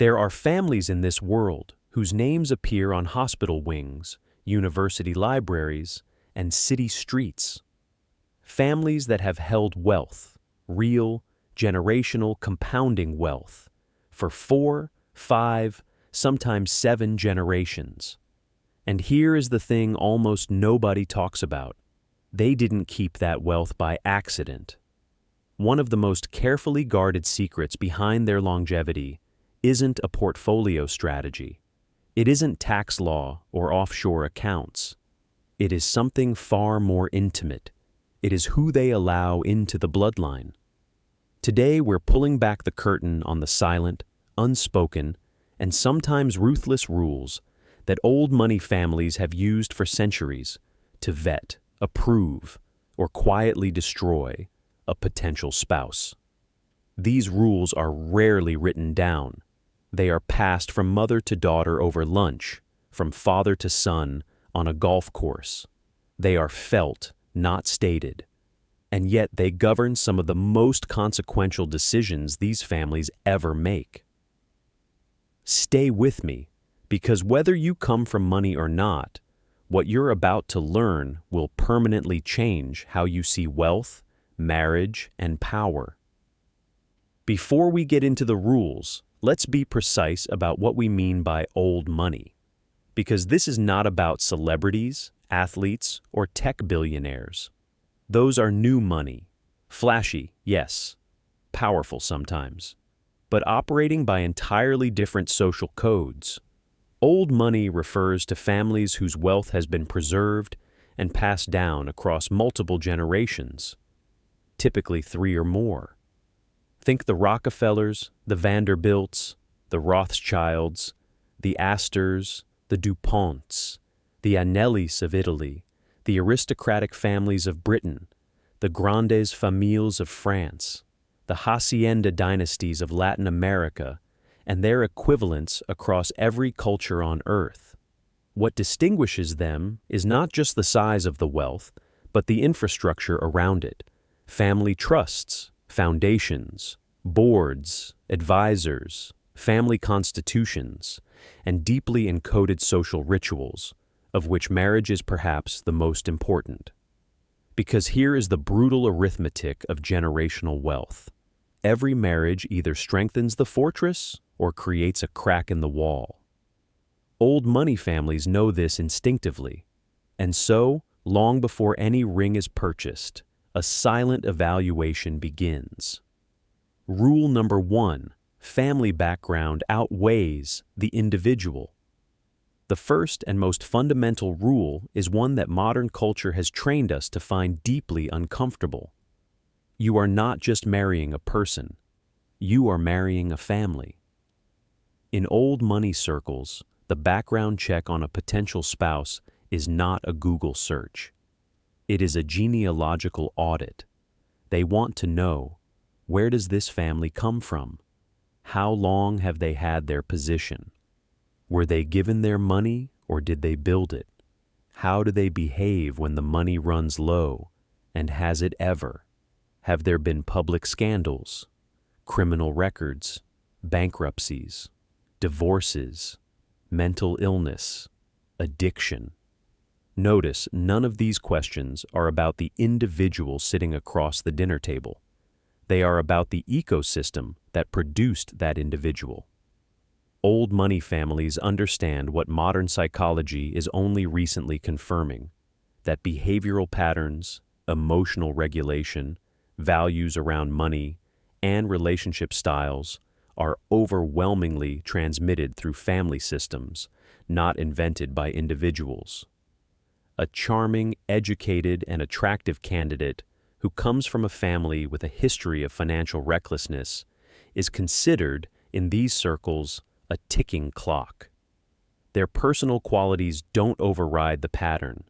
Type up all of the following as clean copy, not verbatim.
There are families in this world whose names appear on hospital wings, university libraries, and city streets. Families that have held wealth, real, generational, compounding wealth, for 4, 5, sometimes 7 generations. And here is the thing almost nobody talks about. They didn't keep that wealth by accident. One of the most carefully guarded secrets behind their longevity isn't a portfolio strategy. It isn't tax law or offshore accounts. It is something far more intimate. It is who they allow into the bloodline. Today, we're pulling back the curtain on the silent, unspoken, and sometimes ruthless rules that old money families have used for centuries to vet, approve, or quietly destroy a potential spouse. These rules are rarely written down. They are passed from mother to daughter over lunch, from father to son on a golf course. They are felt, not stated. And yet they govern some of the most consequential decisions these families ever make. Stay with me, because whether you come from money or not, what you're about to learn will permanently change how you see wealth, marriage, and power. Before we get into the rules, let's be precise about what we mean by old money, because this is not about celebrities, athletes, or tech billionaires. Those are new money. Flashy, yes. Powerful sometimes. But operating by entirely different social codes. Old money refers to families whose wealth has been preserved and passed down across multiple generations, typically 3 or more. Think the Rockefellers, the Vanderbilts, the Rothschilds, the Astors, the DuPonts, the Anellis of Italy, the aristocratic families of Britain, the grandes familles of France, the hacienda dynasties of Latin America, and their equivalents across every culture on Earth. What distinguishes them is not just the size of the wealth, but the infrastructure around it. Family trusts, foundations, boards, advisors, family constitutions, and deeply encoded social rituals, of which marriage is perhaps the most important. Because here is the brutal arithmetic of generational wealth. Every marriage either strengthens the fortress or creates a crack in the wall. Old money families know this instinctively, and so, long before any ring is purchased, a silent evaluation begins. Rule number 1, family background outweighs the individual. The first and most fundamental rule is one that modern culture has trained us to find deeply uncomfortable. You are not just marrying a person, you are marrying a family. In old money circles, the background check on a potential spouse is not a Google search. It is a genealogical audit. They want to know, where does this family come from? How long have they had their position? Were they given their money or did they build it? How do they behave when the money runs low? And has it ever? Have there been public scandals, criminal records, bankruptcies, divorces, mental illness, addiction? Notice none of these questions are about the individual sitting across the dinner table. They are about the ecosystem that produced that individual. Old money families understand what modern psychology is only recently confirming, that behavioral patterns, emotional regulation, values around money, and relationship styles are overwhelmingly transmitted through family systems, not invented by individuals. A charming, educated, and attractive candidate who comes from a family with a history of financial recklessness is considered, in these circles, a ticking clock. Their personal qualities don't override the pattern.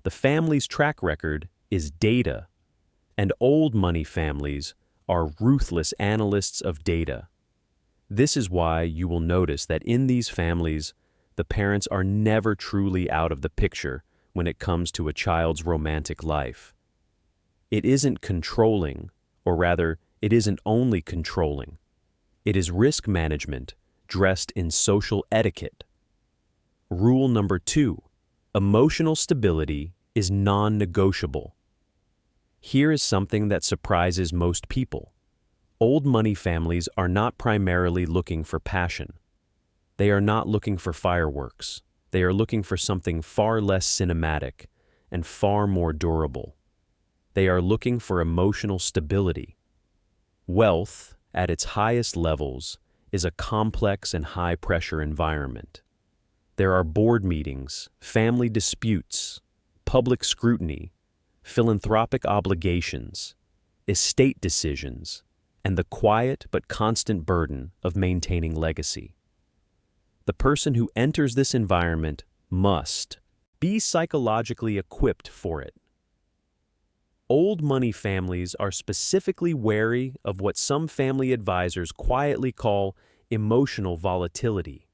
The family's track record is data, and old money families are ruthless analysts of data. This is why you will notice that in these families, the parents are never truly out of the picture when it comes to a child's romantic life. It isn't controlling, or rather, it isn't only controlling. It is risk management, dressed in social etiquette. Rule number 2. Emotional stability is non-negotiable. Here is something that surprises most people. Old money families are not primarily looking for passion. They are not looking for fireworks. They are looking for something far less cinematic and far more durable. They are looking for emotional stability. Wealth, at its highest levels, is a complex and high-pressure environment. There are board meetings, family disputes, public scrutiny, philanthropic obligations, estate decisions, and the quiet but constant burden of maintaining legacy. The person who enters this environment must be psychologically equipped for it. Old money families are specifically wary of what some family advisors quietly call emotional volatility.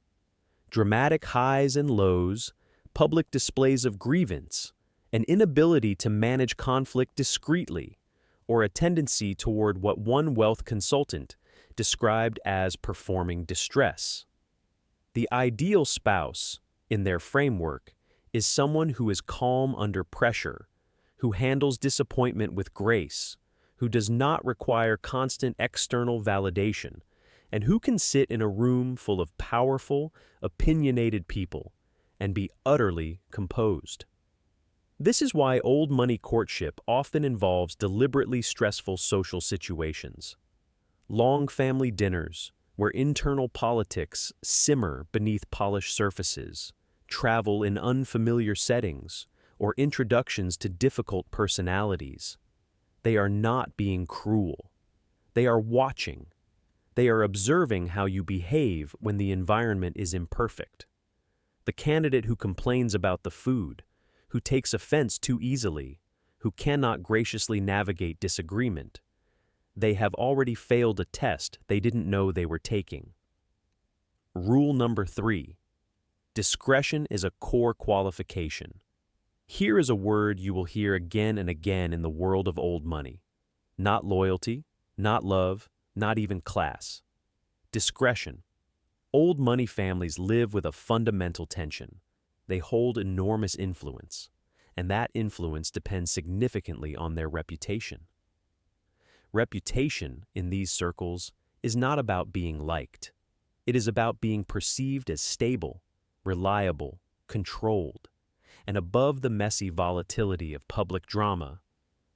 Dramatic highs and lows, public displays of grievance, an inability to manage conflict discreetly, or a tendency toward what one wealth consultant described as performing distress. The ideal spouse, in their framework, is someone who is calm under pressure, who handles disappointment with grace, who does not require constant external validation, and who can sit in a room full of powerful, opinionated people and be utterly composed. This is why old money courtship often involves deliberately stressful social situations. Long family dinners, where internal politics simmer beneath polished surfaces, travel in unfamiliar settings, or introductions to difficult personalities. They are not being cruel. They are watching. They are observing how you behave when the environment is imperfect. The candidate who complains about the food, who takes offense too easily, who cannot graciously navigate disagreement. They have already failed a test they didn't know they were taking. Rule number 3. Discretion is a core qualification. Here is a word you will hear again and again in the world of old money. Not loyalty, not love, not even class. Discretion. Old money families live with a fundamental tension. They hold enormous influence, and that influence depends significantly on their reputation. Reputation, in these circles, is not about being liked. It is about being perceived as stable, reliable, controlled, and above the messy volatility of public drama.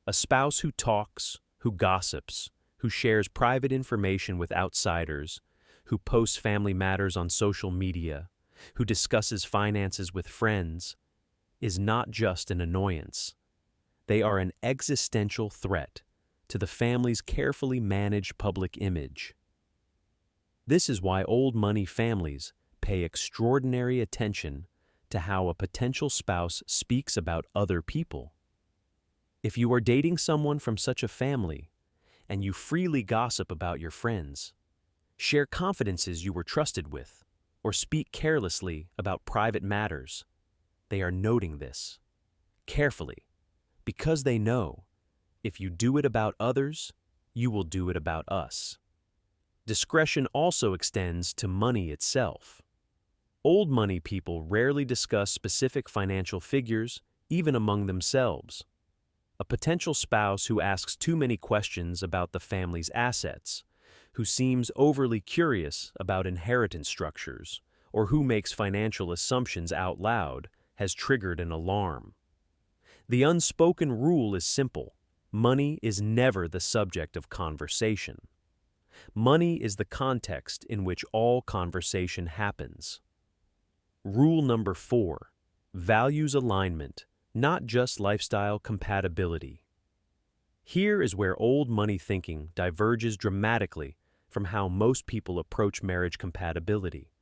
A spouse who talks, who gossips, who shares private information with outsiders, who posts family matters on social media, who discusses finances with friends, is not just an annoyance. They are an existential threat to the family's carefully managed public image. This is why old money families pay extraordinary attention to how a potential spouse speaks about other people. If you are dating someone from such a family, and you freely gossip about your friends, share confidences you were trusted with, or speak carelessly about private matters, they are noting this carefully, because they know if you do it about others, you will do it about us. Discretion also extends to money itself. Old money people rarely discuss specific financial figures, even among themselves. A potential spouse who asks too many questions about the family's assets, who seems overly curious about inheritance structures, or who makes financial assumptions out loud, has triggered an alarm. The unspoken rule is simple. Money is never the subject of conversation. Money is the context in which all conversation happens. Rule number 4. Values alignment, not just lifestyle compatibility. Here is where old money thinking diverges dramatically from how most people approach marriage compatibility.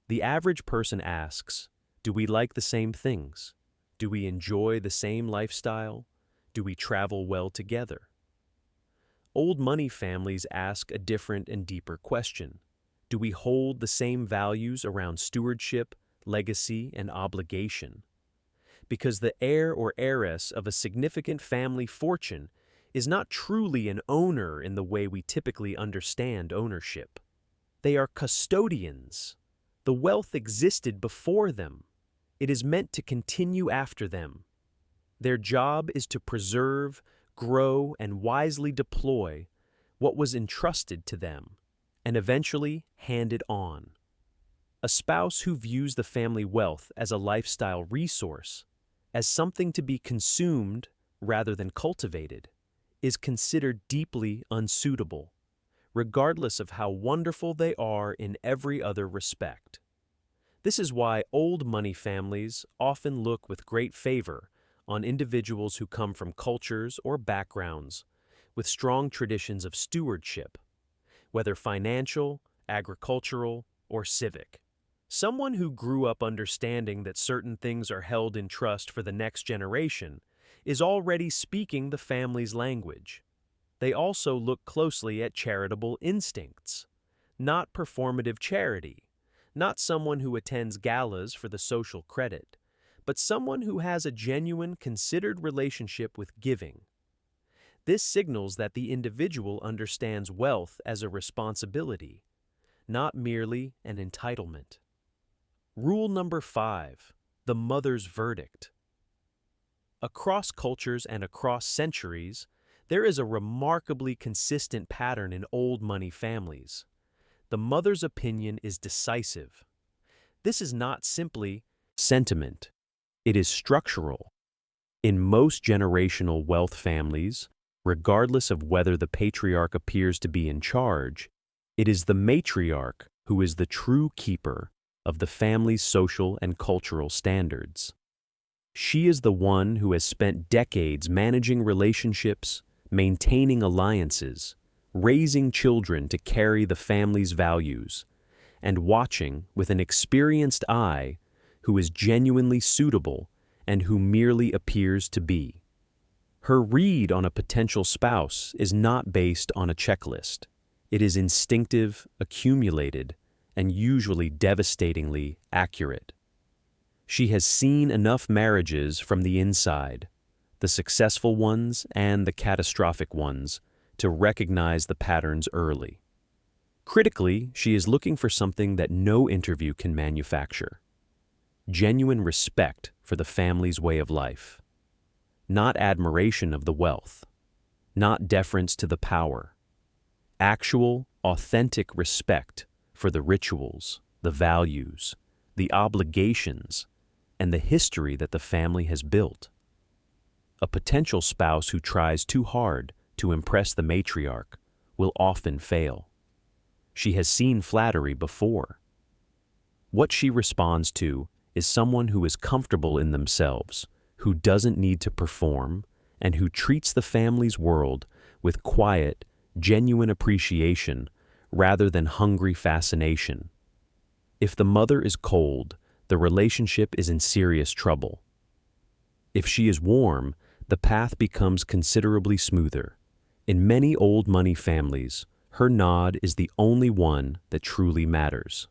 The average person asks, do we like the same things? Do we enjoy the same lifestyle? Do we travel well together? Old money families ask a different and deeper question. Do we hold the same values around stewardship, legacy, and obligation? Because the heir or heiress of a significant family fortune is not truly an owner in the way we typically understand ownership. They are custodians. The wealth existed before them. It is meant to continue after them. Their job is to preserve, grow, and wisely deploy what was entrusted to them, and eventually hand it on. A spouse who views the family wealth as a lifestyle resource, as something to be consumed rather than cultivated, is considered deeply unsuitable, regardless of how wonderful they are in every other respect. This is why old money families often look with great favor on individuals who come from cultures or backgrounds with strong traditions of stewardship, whether financial, agricultural, or civic. Someone who grew up understanding that certain things are held in trust for the next generation is already speaking the family's language. They also look closely at charitable instincts, not performative charity, not someone who attends galas for the social credit, but someone who has a genuine, considered relationship with giving. This signals that the individual understands wealth as a responsibility, not merely an entitlement. Rule number 5, the mother's verdict. Across cultures and across centuries, there is a remarkably consistent pattern in old money families. The mother's opinion is decisive. This is not simply sentiment. It is structural. In most generational wealth families, regardless of whether the patriarch appears to be in charge, it is the matriarch who is the true keeper of the family's social and cultural standards. She is the one who has spent decades managing relationships, maintaining alliances, raising children to carry the family's values, and watching with an experienced eye who is genuinely suitable and who merely appears to be. Her read on a potential spouse is not based on a checklist. It is instinctive, accumulated, and usually devastatingly accurate. She has seen enough marriages from the inside, the successful ones and the catastrophic ones, to recognize the patterns early. Critically, she is looking for something that no interview can manufacture: genuine respect for the family's way of life, not admiration of the wealth, not deference to the power, actual, authentic respect for the rituals, the values, the obligations, and the history that the family has built. A potential spouse who tries too hard to impress the matriarch will often fail. She has seen flattery before. What she responds to is someone who is comfortable in themselves, who doesn't need to perform, and who treats the family's world with quiet, genuine appreciation rather than hungry fascination. If the mother is cold, the relationship is in serious trouble. If she is warm, the path becomes considerably smoother. In many old money families, her nod is the only one that truly matters.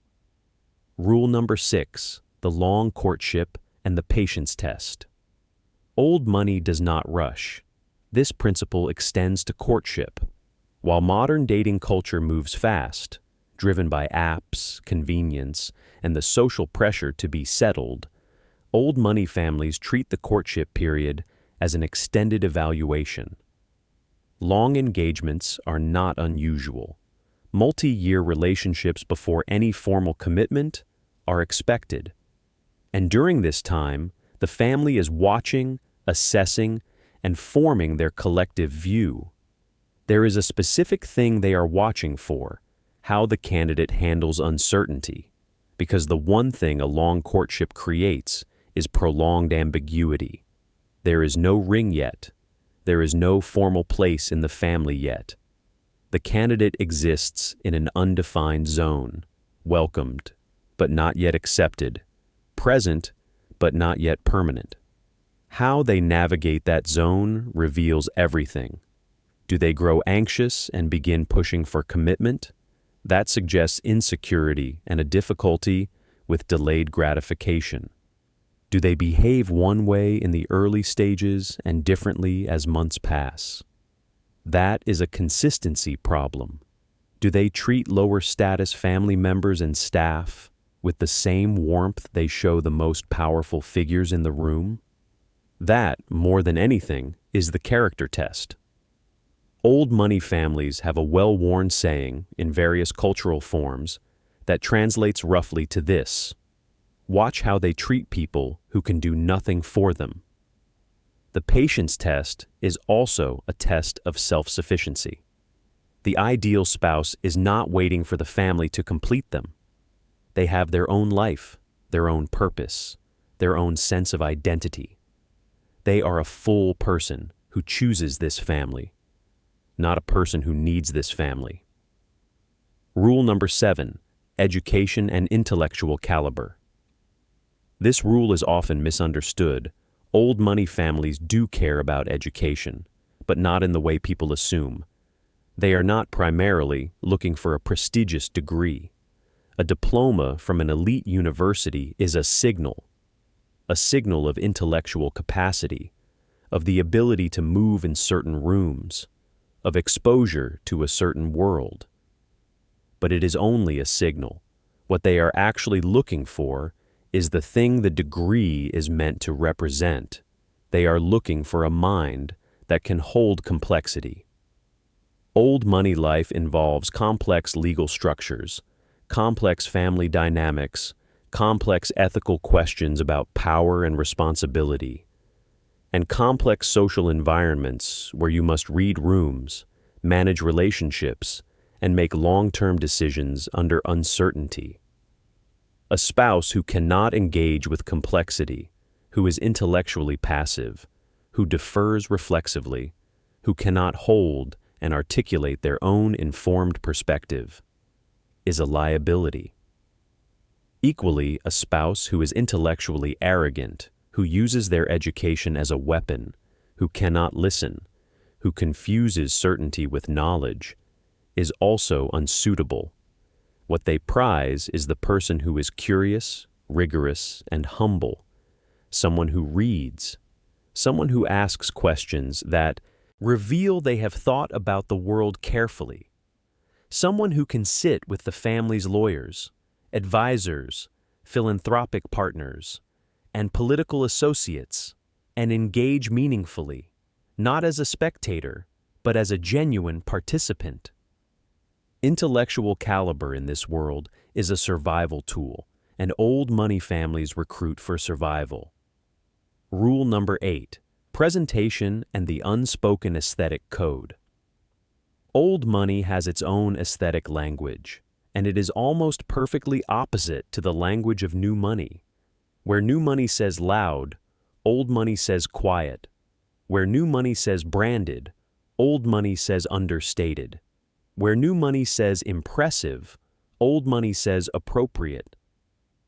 Rule number 6, the long courtship and the patience test. Old money does not rush. This principle extends to courtship. While modern dating culture moves fast, driven by apps, convenience, and the social pressure to be settled, old money families treat the courtship period as an extended evaluation. Long engagements are not unusual. Multi-year relationships before any formal commitment are expected. And during this time, the family is watching, assessing, and forming their collective view. There is a specific thing they are watching for: how the candidate handles uncertainty, because the one thing a long courtship creates is prolonged ambiguity. There is no ring yet. There is no formal place in the family yet. The candidate exists in an undefined zone, welcomed, but not yet accepted, present, but not yet permanent. How they navigate that zone reveals everything. Do they grow anxious and begin pushing for commitment? That suggests insecurity and a difficulty with delayed gratification. Do they behave one way in the early stages and differently as months pass? That is a consistency problem, Do they treat lower status family members and staff with the same warmth they show the most powerful figures in the room? That, more than anything, is the character test. Old money families have a well-worn saying in various cultural forms that translates roughly to this: watch how they treat people who can do nothing for them. The patience test is also a test of self-sufficiency. The ideal spouse is not waiting for the family to complete them. They have their own life, their own purpose, their own sense of identity. They are a full person who chooses this family, not a person who needs this family. Rule number 7, education and intellectual caliber. This rule is often misunderstood. Old money families do care about education, but not in the way people assume. They are not primarily looking for a prestigious degree. A diploma from an elite university is a signal of intellectual capacity, of the ability to move in certain rooms, of exposure to a certain world. But it is only a signal. What they are actually looking for is the thing the degree is meant to represent. They are looking for a mind that can hold complexity. Old money life involves complex legal structures, complex family dynamics, complex ethical questions about power and responsibility, and complex social environments where you must read rooms, manage relationships, and make long-term decisions under uncertainty. A spouse who cannot engage with complexity, who is intellectually passive, who defers reflexively, who cannot hold and articulate their own informed perspective, is a liability. Equally, a spouse who is intellectually arrogant, who uses their education as a weapon, who cannot listen, who confuses certainty with knowledge, is also unsuitable. What they prize is the person who is curious, rigorous, and humble, someone who reads, someone who asks questions that reveal they have thought about the world carefully, someone who can sit with the family's lawyers, advisors, philanthropic partners, and political associates, and engage meaningfully, not as a spectator, but as a genuine participant. Intellectual caliber in this world is a survival tool, and old money families recruit for survival. Rule number 8, presentation and the unspoken aesthetic code. Old money has its own aesthetic language, and it is almost perfectly opposite to the language of new money. Where new money says loud, old money says quiet. Where new money says branded, old money says understated. Where new money says impressive, old money says appropriate.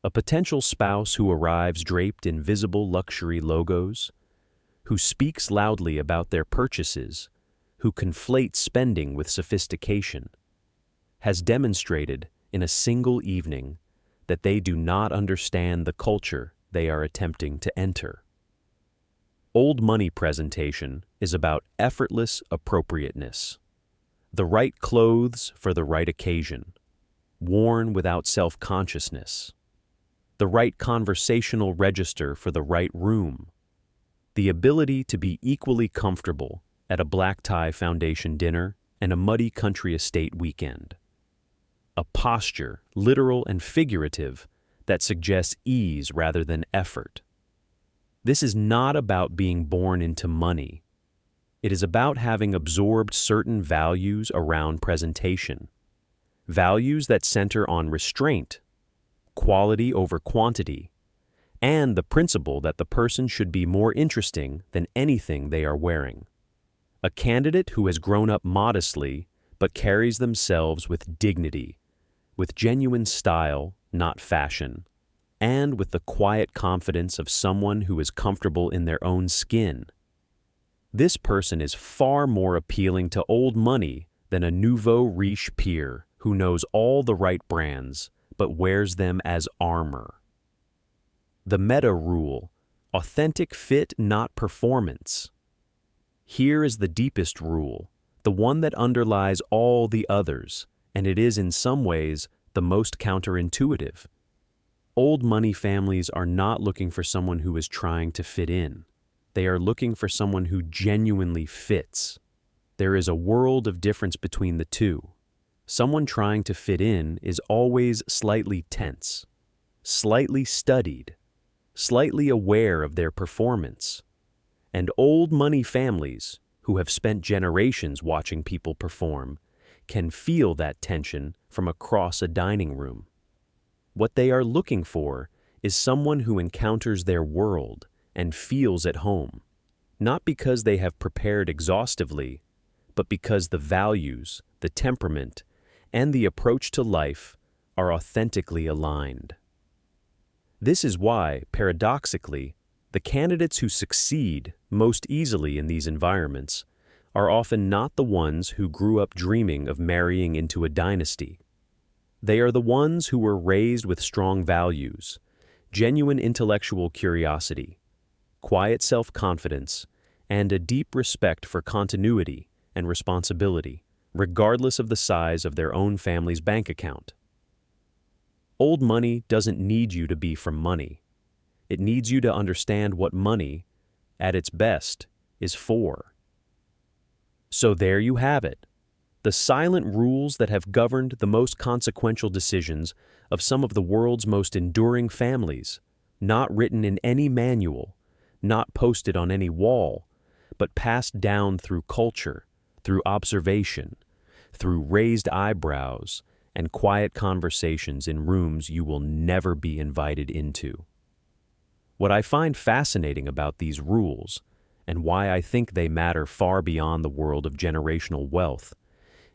A potential spouse who arrives draped in visible luxury logos, who speaks loudly about their purchases, who conflates spending with sophistication, has demonstrated in a single evening that they do not understand the culture they are attempting to enter. Old money presentation is about effortless appropriateness. The right clothes for the right occasion, worn without self-consciousness. The right conversational register for the right room. The ability to be equally comfortable at a black tie foundation dinner and a muddy country estate weekend. A posture, literal and figurative, that suggests ease rather than effort. This is not about being born into money. It is about having absorbed certain values around presentation. Values that center on restraint, quality over quantity, and the principle that the person should be more interesting than anything they are wearing. A candidate who has grown up modestly but carries themselves with dignity, with genuine style, not fashion, and with the quiet confidence of someone who is comfortable in their own skin. This person is far more appealing to old money than a nouveau riche peer who knows all the right brands but wears them as armor. The meta rule, authentic fit, not performance. Here is the deepest rule, the one that underlies all the others, and it is in some ways the most counterintuitive. Old money families are not looking for someone who is trying to fit in. They are looking for someone who genuinely fits. There is a world of difference between the two. Someone trying to fit in is always slightly tense, slightly studied, slightly aware of their performance. And old money families, who have spent generations watching people perform, can feel that tension from across a dining room. What they are looking for is someone who encounters their world and feels at home, not because they have prepared exhaustively, but because the values, the temperament, and the approach to life are authentically aligned. This is why, paradoxically, the candidates who succeed most easily in these environments are often not the ones who grew up dreaming of marrying into a dynasty. They are the ones who were raised with strong values, genuine intellectual curiosity, quiet self-confidence, and a deep respect for continuity and responsibility, regardless of the size of their own family's bank account. Old money doesn't need you to be from money. It needs you to understand what money, at its best, is for. So there you have it, the silent rules that have governed the most consequential decisions of some of the world's most enduring families, not written in any manual, not posted on any wall, but passed down through culture, through observation, through raised eyebrows, and quiet conversations in rooms you will never be invited into. What I find fascinating about these rules, and why I think they matter far beyond the world of generational wealth,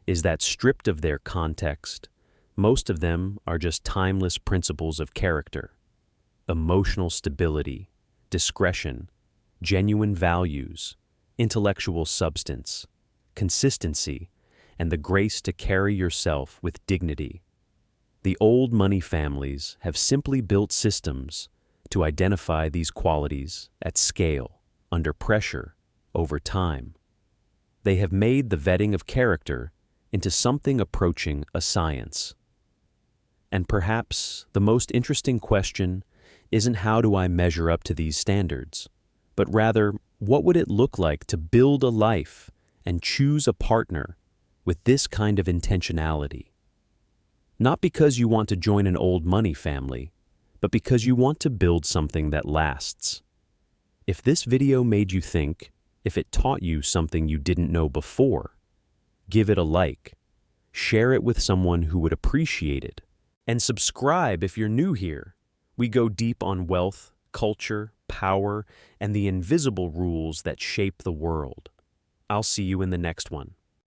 is that stripped of their context, most of them are just timeless principles of character, emotional stability, discretion, genuine values, intellectual substance, consistency, and the grace to carry yourself with dignity. The old money families have simply built systems to identify these qualities at scale, under pressure, over time. They have made the vetting of character into something approaching a science. And perhaps the most interesting question isn't how do I measure up to these standards, but rather what would it look like to build a life and choose a partner with this kind of intentionality? Not because you want to join an old money family, but because you want to build something that lasts. If this video made you think, if it taught you something you didn't know before, give it a like, share it with someone who would appreciate it, and subscribe if you're new here. We go deep on wealth, culture, power, and the invisible rules that shape the world. I'll see you in the next one.